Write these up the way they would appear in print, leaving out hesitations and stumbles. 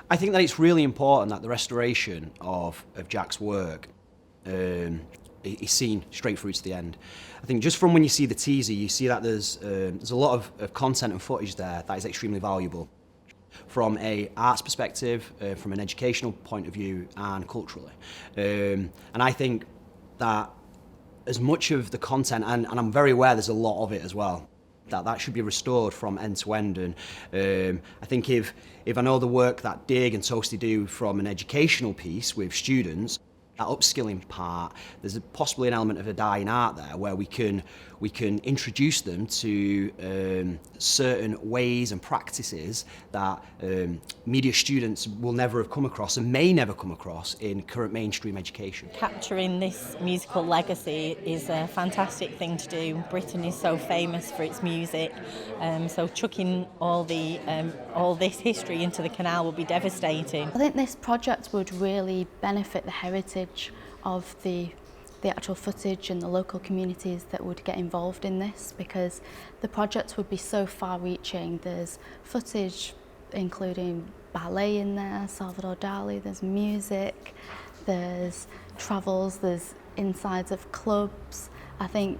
I think that it's really important that the restoration of Jack's work is seen straight through to the end. I think just from when you see the teaser, you see that there's a lot of content and footage there that is extremely valuable from a arts perspective, from an educational point of view, and culturally. And I think that as much of the content, and I'm very aware there's a lot of it as well, that should be restored from end to end. And I think if I know the work that Dig and Toasty do from an educational piece with students, that upskilling part, there's possibly an element of a dying art there where we can introduce them to certain ways and practices that media students will never have come across and may never come across in current mainstream education. Capturing this musical legacy is a fantastic thing to do. Britain is so famous for its music, so chucking all this history into the canal will be devastating. I think this project would really benefit the heritage of the actual footage and the local communities that would get involved in this, because the project would be so far-reaching. There's footage including ballet in there, Salvador Dali, there's music, there's travels, there's insides of clubs. I think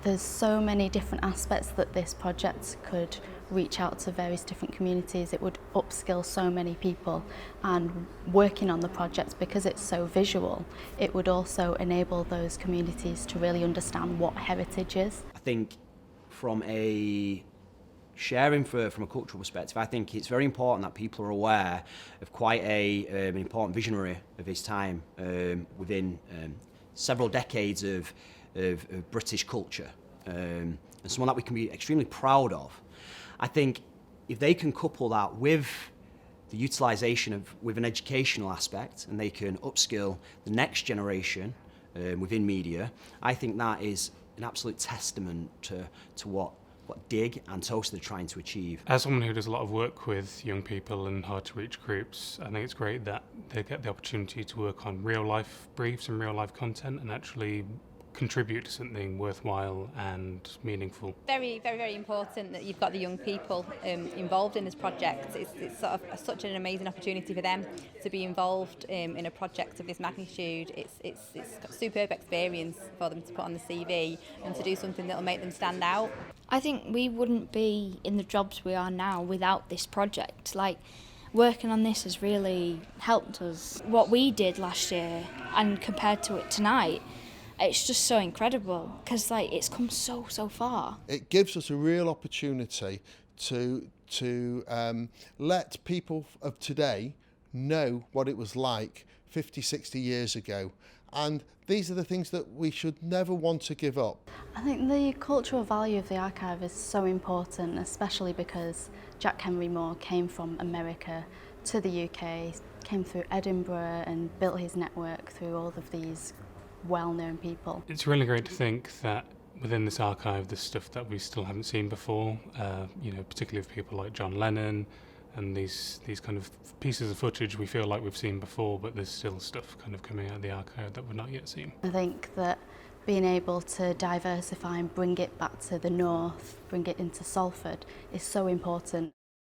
there's so many different aspects that this project could reach out to various different communities. It would upskill so many people, and working on the project, because it's so visual, it would also enable those communities to really understand what heritage is. I think from a sharing from a cultural perspective, I think it's very important that people are aware of quite an important visionary of his time within several decades of British culture, and someone that we can be extremely proud of. I think if they can couple that with the utilisation with an educational aspect, and they can upskill the next generation within media, I think that is an absolute testament to what Dig and Toast are trying to achieve. As someone who does a lot of work with young people and hard-to-reach groups, I think it's great that they get the opportunity to work on real-life briefs and real-life content and actually contribute to something worthwhile and meaningful. Very, very, very important that you've got the young people involved in this project. It's sort of such an amazing opportunity for them to be involved in a project of this magnitude. It's a superb experience for them to put on the CV and to do something that will make them stand out. I think we wouldn't be in the jobs we are now without this project. Working on this has really helped us. What we did last year and compared to it tonight, it's just so incredible, because it's come so far. It gives us a real opportunity to let people of today know what it was like 50, 60 years ago. And these are the things that we should never want to give up. I think the cultural value of the archive is so important, especially because Jack Henry Moore came from America to the UK, came through Edinburgh and built his network through all of these well-known people. It's really great to think that within this archive there's stuff that we still haven't seen before, particularly of people like John Lennon, and these kind of pieces of footage we feel like we've seen before, but there's still stuff kind of coming out of the archive that we've not yet seen. I think that being able to diversify and bring it back to the north, bring it into Salford, is so important.